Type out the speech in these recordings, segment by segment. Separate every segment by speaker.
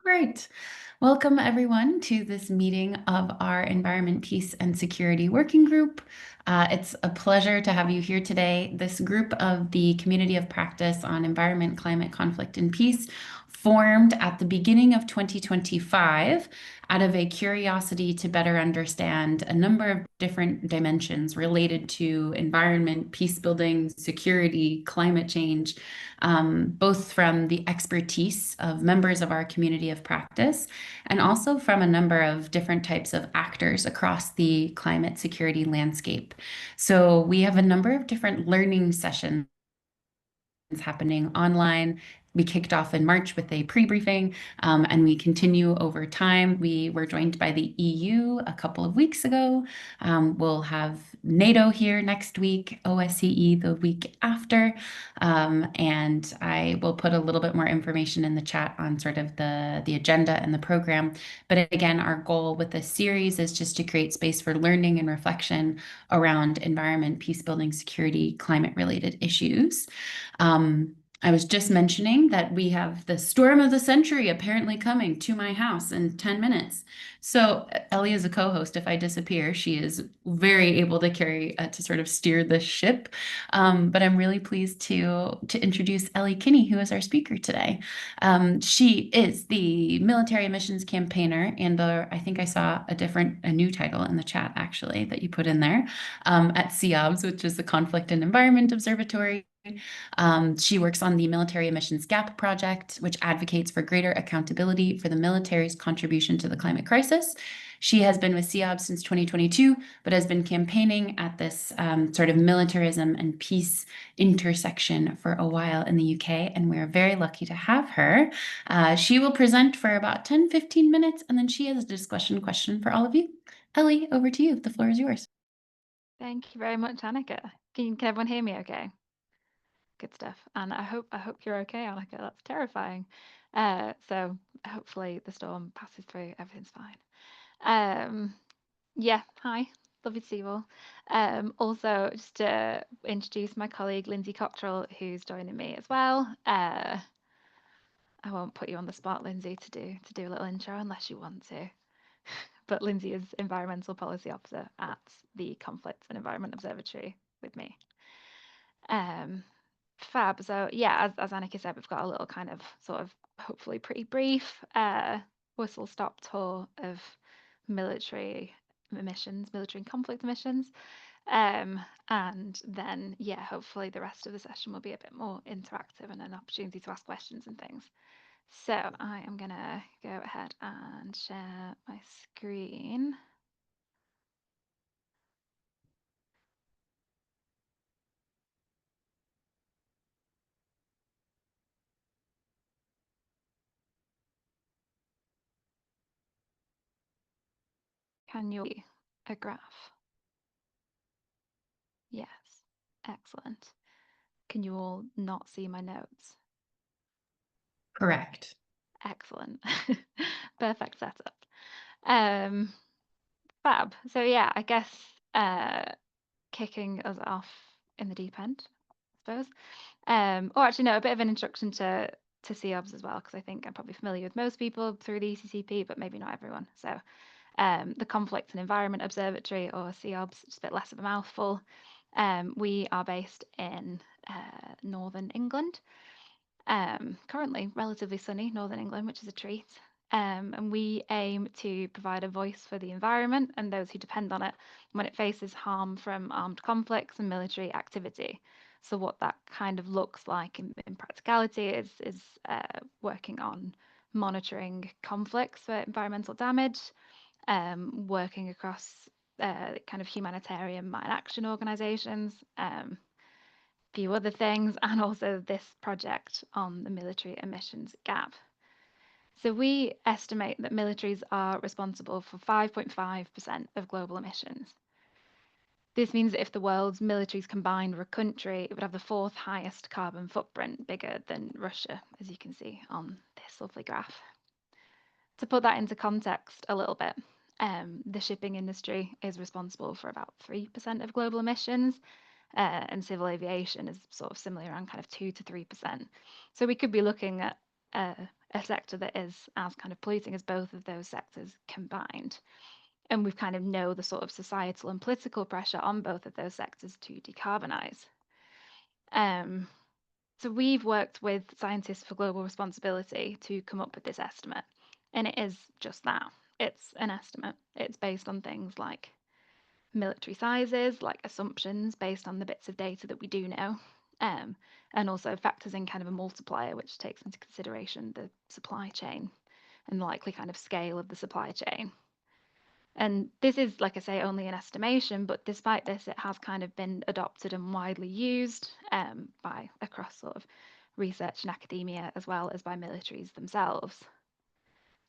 Speaker 1: Great. Welcome, everyone, to this meeting of our Environment, Peace, and Security Working Group. It's a pleasure to have you here today. This group of the Community of Practice on Environment, Climate, Conflict, and Peace formed at the beginning of 2025 out of a curiosity to better understand a number of different dimensions related to environment, peace building, security, climate change, both from the expertise of members of our community of practice and also from a number of different types of actors across the climate security landscape. So we have a number of different learning sessions happening online. We kicked off in March with a pre-briefing, and we continue over time. We were joined by the EU a couple of weeks ago. We'll have NATO here next week, OSCE the week after, and I will put a little bit more information in the chat on sort of the agenda and the program. But again, our goal with this series is just to create space for learning and reflection around environment, peace building, security, climate-related issues. I was just mentioning that we have the storm of the century apparently coming to my house in 10 minutes. So Ellie is a co-host. If I disappear, she is very able to to sort of steer the ship. But I'm really pleased to introduce Ellie Kinney, who is our speaker today. She is the military emissions campaigner, and I think I saw a new title in the chat actually that you put in there, at CEOBS, which is the Conflict and Environment Observatory. She works on the Military Emissions Gap Project, which advocates for greater accountability for the military's contribution to the climate crisis. She has been with CEOBS since 2022, but has been campaigning at this sort of militarism and peace intersection for a while in the UK, and we're very lucky to have her. She will present for about 10-15 minutes, and then she has a discussion question for all of you. Ellie, over to you. The floor is yours.
Speaker 2: Thank you very much, Annika. Can everyone hear me okay? Good stuff. And I hope you're okay, Annika. That's terrifying. So hopefully the storm passes through, everything's fine. Yeah, hi. Lovely to see you all. Also, just to introduce my colleague Lindsay Cockrell, who's joining me as well. I won't put you on the spot, Lindsay, to do a little intro unless you want to. But Lindsay is Environmental Policy Officer at the Conflict and Environment Observatory with me. Fab. So yeah, as Annika said, we've got a little kind of sort of hopefully pretty brief whistle stop tour of military emissions, military and conflict emissions. And then yeah, hopefully the rest of the session will be a bit more interactive and an opportunity to ask questions and things. So I am gonna go ahead and share my screen. Can you see a graph? Yes, excellent. Can you all not see my notes?
Speaker 1: Correct.
Speaker 2: Excellent. Perfect setup. Fab. So yeah, I guess kicking us off in the deep end, I suppose. Or actually no, a bit of an introduction to CEOBS as well, because I think I'm probably familiar with most people through the ECCP, but maybe not everyone. So the Conflict and Environment Observatory, or CEOBS, just a bit less of a mouthful. We are based in northern England. Currently relatively sunny northern England, which is a treat. And we aim to provide a voice for the environment and those who depend on it when it faces harm from armed conflicts and military activity. So what that kind of looks like in practicality is working on monitoring conflicts for environmental damage, working across kind of humanitarian mine action organizations, few other things, and also this project on the military emissions gap. So we estimate that militaries are responsible for 5.5% of global emissions. This means that if the world's militaries combined were a country, it would have the fourth highest carbon footprint, bigger than Russia, as you can see on this lovely graph. To put that into context a little bit, the shipping industry is responsible for about 3% of global emissions, and civil aviation is sort of similar, around kind of 2 to 3%. So we could be looking at a a sector that is as kind of polluting as both of those sectors combined. And we kind of know the sort of societal and political pressure on both of those sectors to decarbonise. Um, so we've worked with Scientists for Global Responsibility to come up with this estimate. And it is just that. It's an estimate. It's based on things like military sizes, like assumptions based on the bits of data that we do know, um, and also factors in kind of a multiplier, which takes into consideration the supply chain and the likely kind of scale of the supply chain. And this is, like I say, only an estimation, but despite this, it has kind of been adopted and widely used by across sort of research and academia, as well as by militaries themselves.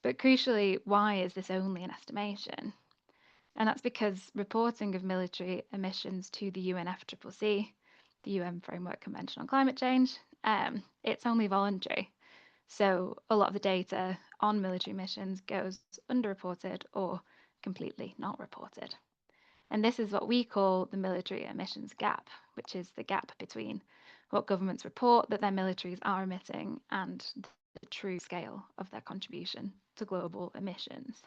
Speaker 2: But crucially, why is this only an estimation? And that's because reporting of military emissions to the UNFCCC, the UN Framework Convention on Climate Change, it's only voluntary. So a lot of the data on military emissions goes underreported or completely not reported. And this is what we call the military emissions gap, which is the gap between what governments report that their militaries are emitting and the true scale of their contribution to global emissions.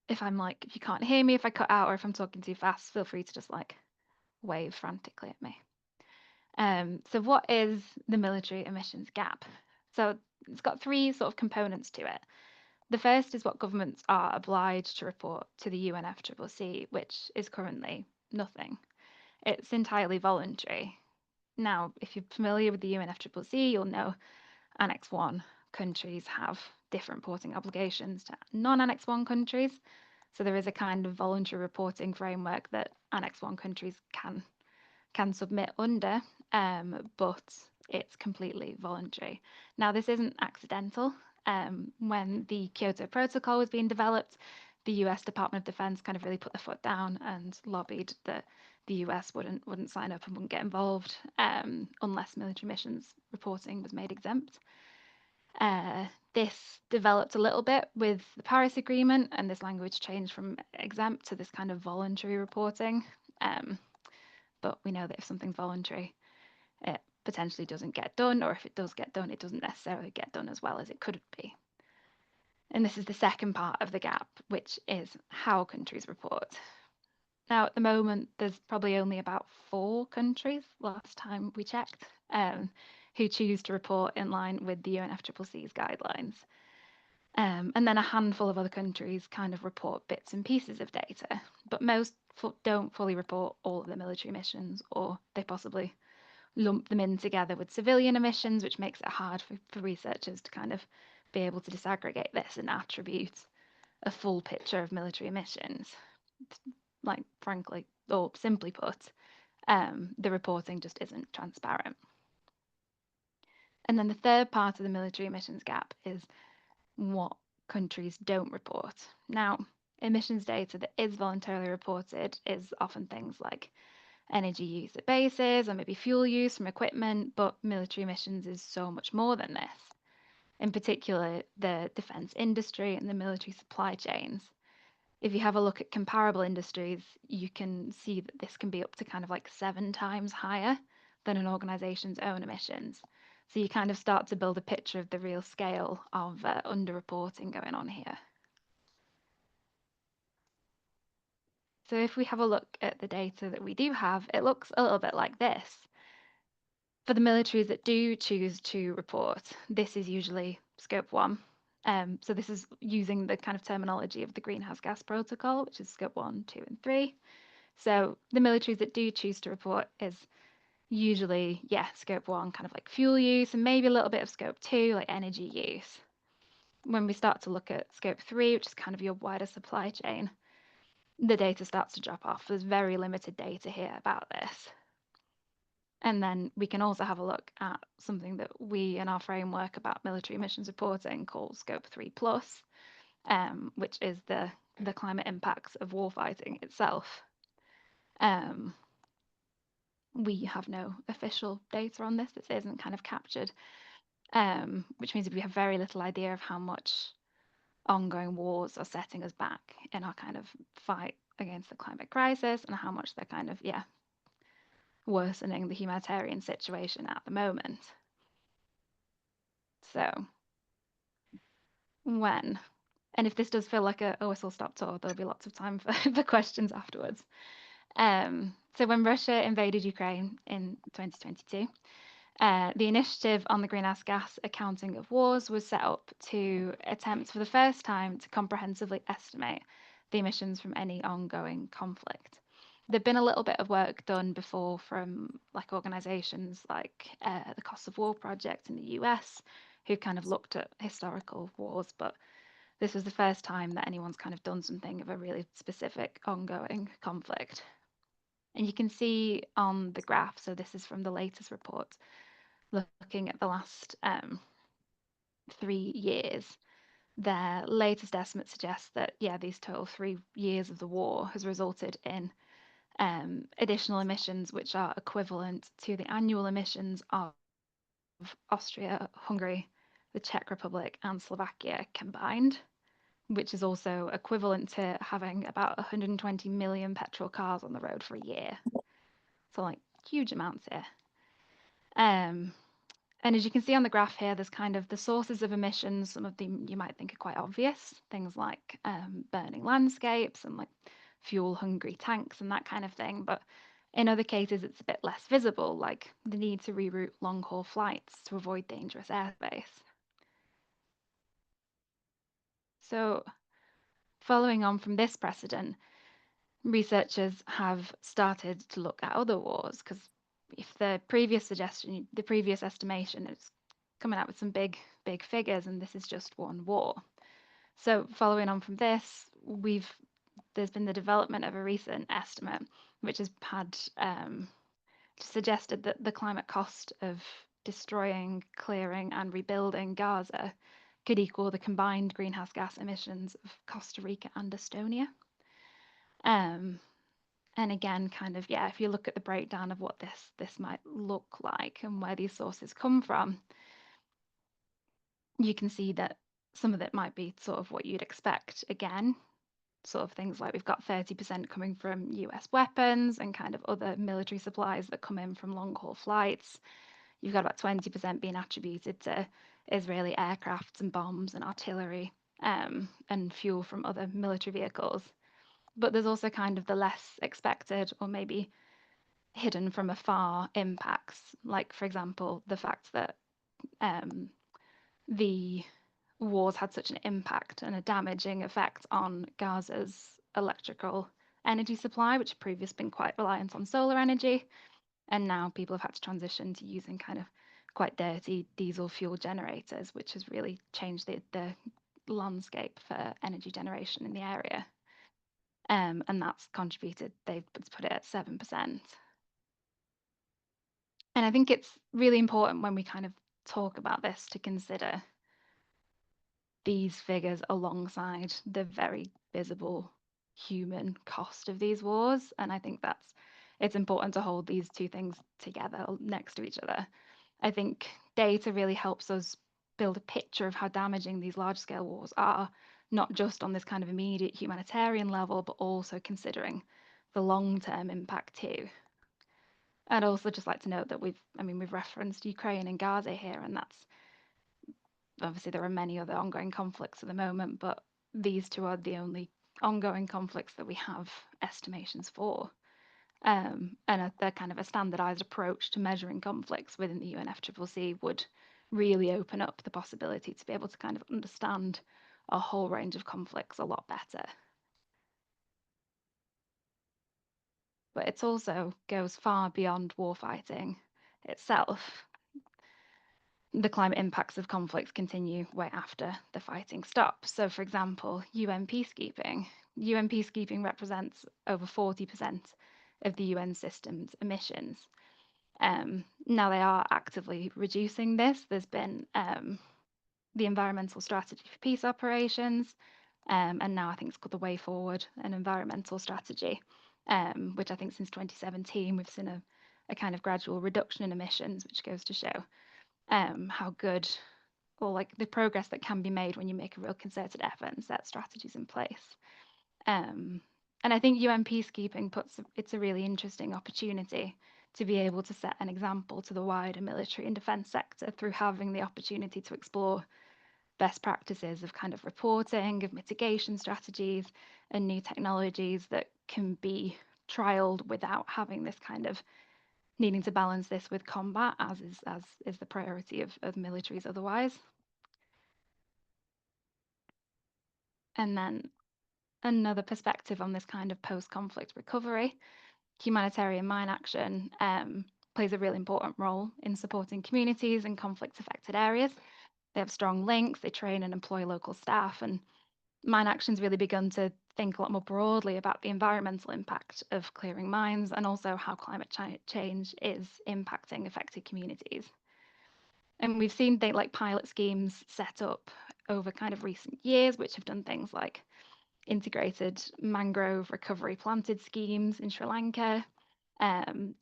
Speaker 2: If you can't hear me, if I cut out or if I'm talking too fast, feel free to just wave frantically at me. So what is the military emissions gap? So it's got three sort of components to it. The first is what governments are obliged to report to the UNFCCC, which is currently nothing. It's entirely voluntary. Now, if you're familiar with the UNFCCC, you'll know Annex 1 countries have different reporting obligations to non-Annex 1 countries. So there is a kind of voluntary reporting framework that Annex 1 countries can submit under, but it's completely voluntary. Now, this isn't accidental. When the Kyoto Protocol was being developed, the US Department of Defense kind of really put their foot down and lobbied that the US wouldn't sign up and wouldn't get involved unless military missions reporting was made exempt. This developed a little bit with the Paris Agreement, and this language changed from exempt to this kind of voluntary reporting. But we know that if something's voluntary, it potentially doesn't get done, or if it does get done, it doesn't necessarily get done as well as it could be. And this is the second part of the gap, which is how countries report. Now, at the moment, there's probably only about 4 countries, last time we checked, who choose to report in line with the UNFCCC's guidelines. And then a handful of other countries kind of report bits and pieces of data, but most don't fully report all of the military emissions, or they possibly lump them in together with civilian emissions, which makes it hard for researchers to kind of be able to disaggregate this and attribute a full picture of military emissions. Like, frankly, or simply put, the reporting just isn't transparent. And then the third part of the military emissions gap is what countries don't report. Now, emissions data that is voluntarily reported is often things like energy use at bases or maybe fuel use from equipment, but military emissions is so much more than this. In particular, the defense industry and the military supply chains. If you have a look at comparable industries, you can see that this can be up to kind of like 7 times higher than an organization's own emissions. So you kind of start to build a picture of the real scale of underreporting going on here. So if we have a look at the data that we do have, it looks a little bit like this. For the militaries that do choose to report, this is usually scope 1. So this is using the kind of terminology of the greenhouse gas protocol, which is scope 1, 2, and 3. So the militaries that do choose to report is usually, scope 1, kind of like fuel use, and maybe a little bit of scope 2, like energy use. When we start to look at scope 3, which is kind of your wider supply chain, the data starts to drop off. There's very limited data here about this. And then we can also have a look at something that we in our framework about military emissions reporting call scope 3 plus, which is the climate impacts of warfighting itself. We have no official data on this. This isn't kind of captured, which means we have very little idea of how much ongoing wars are setting us back in our kind of fight against the climate crisis, and how much they're kind of, worsening the humanitarian situation at the moment. So when, and if this does feel like a whistle stop tour, there'll be lots of time for, for questions afterwards. So when Russia invaded Ukraine in 2022, the initiative on the greenhouse gas accounting of wars was set up to attempt for the first time to comprehensively estimate the emissions from any ongoing conflict. There'd been a little bit of work done before from like organizations like the Cost of War Project in the US, who kind of looked at historical wars, but this was the first time that anyone's kind of done something of a really specific ongoing conflict. And you can see on the graph, so this is from the latest report, looking at the last 3 years, their latest estimate suggests that, yeah, these total 3 years of the war has resulted in additional emissions which are equivalent to the annual emissions of Austria, Hungary, the Czech Republic, and Slovakia combined, which is also equivalent to having about 120 million petrol cars on the road for a year. So, like, huge amounts here. And as you can see on the graph here, there's kind of the sources of emissions. Some of them you might think are quite obvious, things like burning landscapes and like fuel-hungry tanks and that kind of thing. But in other cases, it's a bit less visible, like the need to reroute long-haul flights to avoid dangerous airspace. So following on from this precedent, researchers have started to look at other wars because if the previous estimation is coming out with some big figures, and this is just one war. So following on from this, there's been the development of a recent estimate which has had suggested that the climate cost of destroying, clearing, and rebuilding Gaza could equal the combined greenhouse gas emissions of Costa Rica and Estonia. And again, kind of, yeah, if you look at the breakdown of what this might look like and where these sources come from, you can see that some of it might be sort of what you'd expect. Again, sort of things like we've got 30% coming from US weapons and kind of other military supplies that come in from long haul flights. You've got about 20% being attributed to Israeli aircrafts and bombs and artillery, and fuel from other military vehicles. But there's also kind of the less expected or maybe hidden from afar impacts, like, for example, the fact that the wars had such an impact and a damaging effect on Gaza's electrical energy supply, which had previously been quite reliant on solar energy. And now people have had to transition to using kind of quite dirty diesel fuel generators, which has really changed the landscape for energy generation in the area. And that's contributed, they've put it at 7%. And I think it's really important when we kind of talk about this to consider these figures alongside the very visible human cost of these wars. And I think it's important to hold these two things together next to each other. I think data really helps us build a picture of how damaging these large scale wars are, not just on this kind of immediate humanitarian level, but also considering the long term impact too. I'd also just like to note that we've referenced Ukraine and Gaza here, and that's obviously there are many other ongoing conflicts at the moment, but these two are the only ongoing conflicts that we have estimations for. And they're kind of a standardized approach to measuring conflicts within the UNFCCC would really open up the possibility to be able to kind of understand a whole range of conflicts a lot better. But it also goes far beyond warfighting itself. The climate impacts of conflicts continue way after the fighting stops. So, for example, UN peacekeeping. UN peacekeeping represents over 40% of the UN system's emissions. Now they are actively reducing this. There's been the environmental strategy for peace operations, and now I think it's called the Way Forward, an environmental strategy, which I think since 2017 we've seen a kind of gradual reduction in emissions, which goes to show how good or like the progress that can be made when you make a real concerted effort and set strategies in place. And I think UN peacekeeping it's a really interesting opportunity to be able to set an example to the wider military and defence sector through having the opportunity to explore best practices of kind of reporting, of mitigation strategies, and new technologies that can be trialed without having this kind of needing to balance this with combat, as is the priority of militaries otherwise. And then another perspective on this kind of post-conflict recovery, humanitarian mine action plays a really important role in supporting communities in conflict-affected areas. They have strong links, they train and employ local staff, and mine action's really begun to think a lot more broadly about the environmental impact of clearing mines and also how climate change is impacting affected communities. And we've seen things like pilot schemes set up over kind of recent years, which have done things like integrated mangrove recovery planted schemes in Sri Lanka,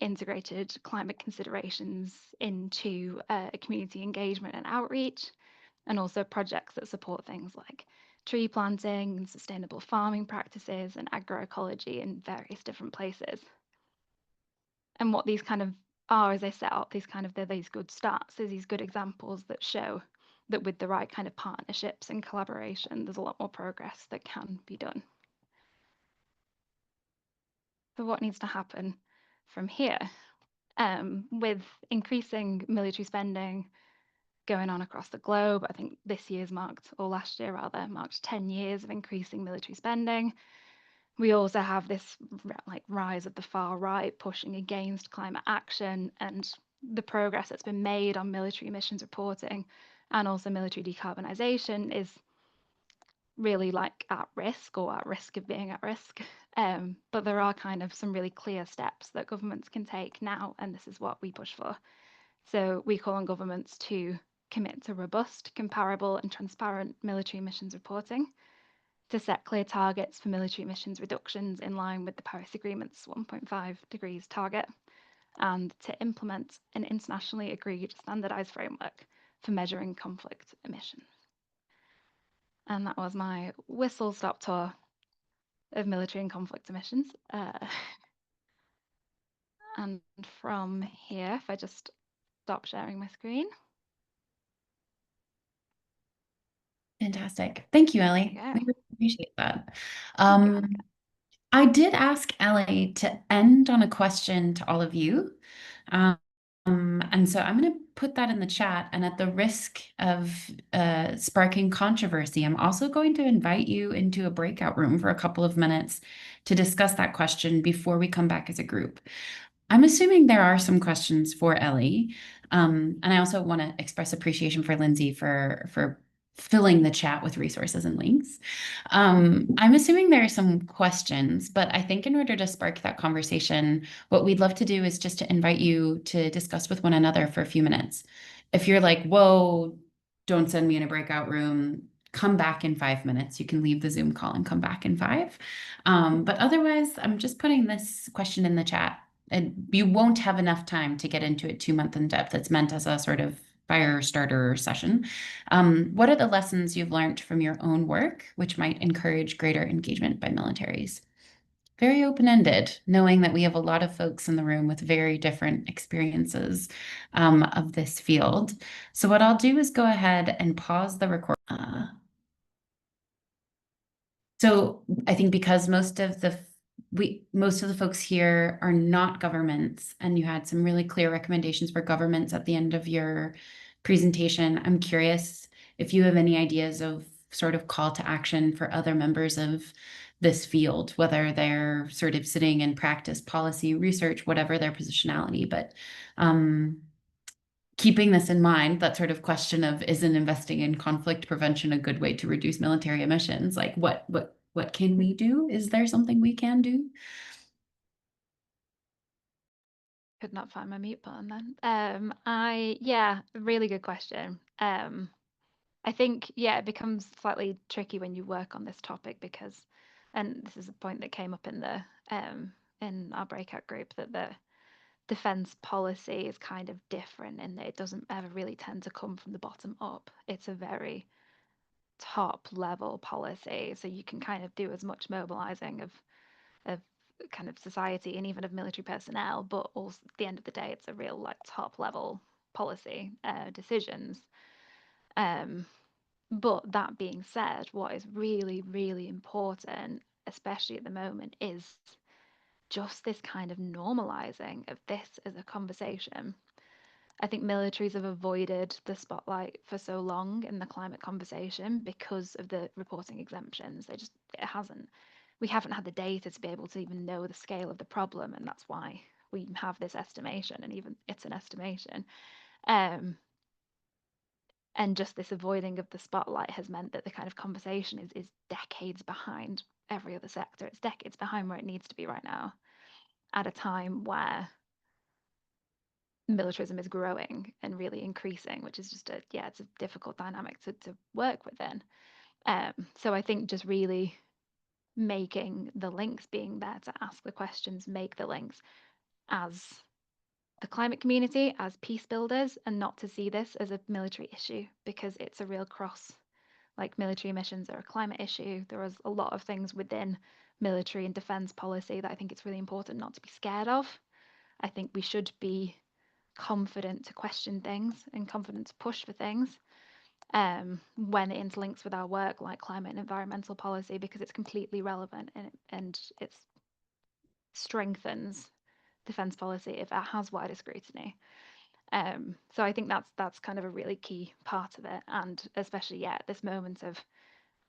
Speaker 2: integrated climate considerations into community engagement and outreach, and also projects that support things like tree planting and sustainable farming practices and agroecology in various different places. And what these kind of are, as I set up, they're these good starts, there's these good examples that show that with the right kind of partnerships and collaboration, there's a lot more progress that can be done. So what needs to happen from here? With increasing military spending going on across the globe, I think this year's marked, or last year rather, marked 10 years of increasing military spending. We also have this like rise of the far right pushing against climate action, and the progress that's been made on military emissions reporting and also military decarbonisation is really like at risk or at risk of being at risk. But there are kind of some really clear steps that governments can take now, and this is what we push for. So we call on governments to commit to robust, comparable, and transparent military emissions reporting, to set clear targets for military emissions reductions in line with the Paris Agreement's 1.5 degrees target, and to implement an internationally agreed standardized framework for measuring conflict emissions. And that was my whistle-stop tour of military and conflict emissions. And from here, if I just stop sharing my screen.
Speaker 1: Fantastic. Thank you, Ellie.
Speaker 2: There
Speaker 1: We
Speaker 2: we go.
Speaker 1: really appreciate that.
Speaker 2: Thank you, Monica.
Speaker 1: I did ask Ellie to end on a question to all of you. And so I'm going to put that in the chat. And at the risk of sparking controversy, I'm also going to invite you into a breakout room for a couple of minutes to discuss that question before we come back as a group. I'm assuming there are some questions for Ellie. And I also want to express appreciation for Lindsay for filling the chat with resources and links. I'm assuming there are some questions, but I think in order to spark that conversation, what we'd love to do is just to invite you to discuss with one another for a few minutes. If you're like, whoa, don't send me in a breakout room, come back in 5 minutes. You can leave the Zoom call and come back in 5. But otherwise, I'm just putting this question in the chat. And you won't have enough time to get into it 2 months in depth. It's meant as a sort of fire starter session. What are the lessons you've learned from your own work, which might encourage greater engagement by militaries? Very open-ended, knowing that we have a lot of folks in the room with very different experiences of this field. So what I'll do is go ahead and pause the record. So I think because most of the folks here are not governments, and you had some really clear recommendations for governments at the end of your presentation, I'm curious if you have any ideas of sort of call to action for other members of this field, whether they're sort of sitting in practice, policy, research, whatever their positionality. But keeping this in mind, that sort of question of isn't investing in conflict prevention a good way to reduce military emissions? Like what can we do? Is there something we can do?
Speaker 2: Could not find my mute button then. Really good question. I think, it becomes slightly tricky when you work on this topic because, and this is a point that came up in the in our breakout group, that the defense policy is kind of different in that it doesn't ever really tend to come from the bottom up. It's a very top level policy, so you can kind of do as much mobilizing of kind of society and even of military personnel, but also at the end of the day, it's a real like top level policy decisions. Um, but that being said, what is really, really important, especially at the moment, is just this kind of normalizing of this as a conversation. I think militaries have avoided the spotlight for so long in the climate conversation because of the reporting exemptions. It hasn't. We haven't had the data to be able to even know the scale of the problem, and that's why we have this estimation, and even it's an estimation. Um, and just this avoiding of the spotlight has meant that the kind of conversation is decades behind every other sector. It's decades behind where it needs to be right now, at a time where militarism is growing and really increasing, which is just it's a difficult dynamic to work within. So I think just really making the links, being there to ask the questions, make the links as the climate community, as peace builders, and not to see this as a military issue, because it's a real cross. Like military emissions are a climate issue. There is a lot of things within military and defense policy that I think it's really important not to be scared of. I think we should be confident to question things and confident to push for things when it interlinks with our work, like climate and environmental policy, because it's completely relevant and it strengthens defence policy if it has wider scrutiny. So I think that's kind of a really key part of it, and especially at this moment of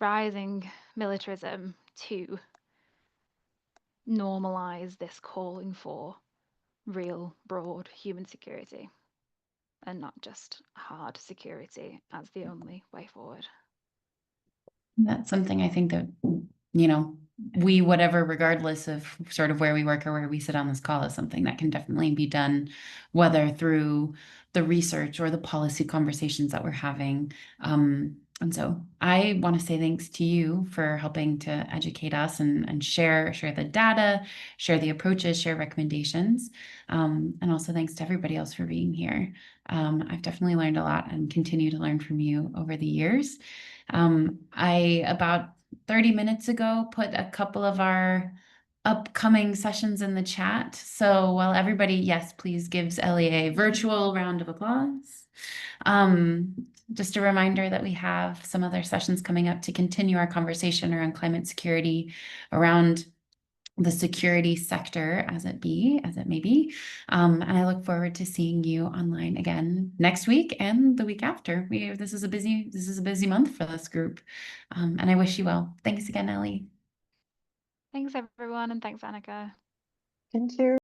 Speaker 2: rising militarism to normalise this calling for real broad human security and not just hard security as the only way forward.
Speaker 1: That's something I think that, you know, we, whatever, regardless of sort of where we work or where we sit on this call, is something that can definitely be done, whether through the research or the policy conversations that we're having. And so I want to say thanks to you for helping to educate us and share the data, share the approaches, share recommendations. And also thanks to everybody else for being here. I've definitely learned a lot and continue to learn from you over the years. I, about 30 minutes ago, put a couple of our upcoming sessions in the chat. So while everybody, yes, please gives Ellie a virtual round of applause. Just a reminder that we have some other sessions coming up to continue our conversation around climate security, around the security sector as it may be. And I look forward to seeing you online again next week and the week after. This is a busy month for this group. And I wish you well. Thanks again, Ellie.
Speaker 2: Thanks everyone, and thanks Annika.
Speaker 3: Thank you.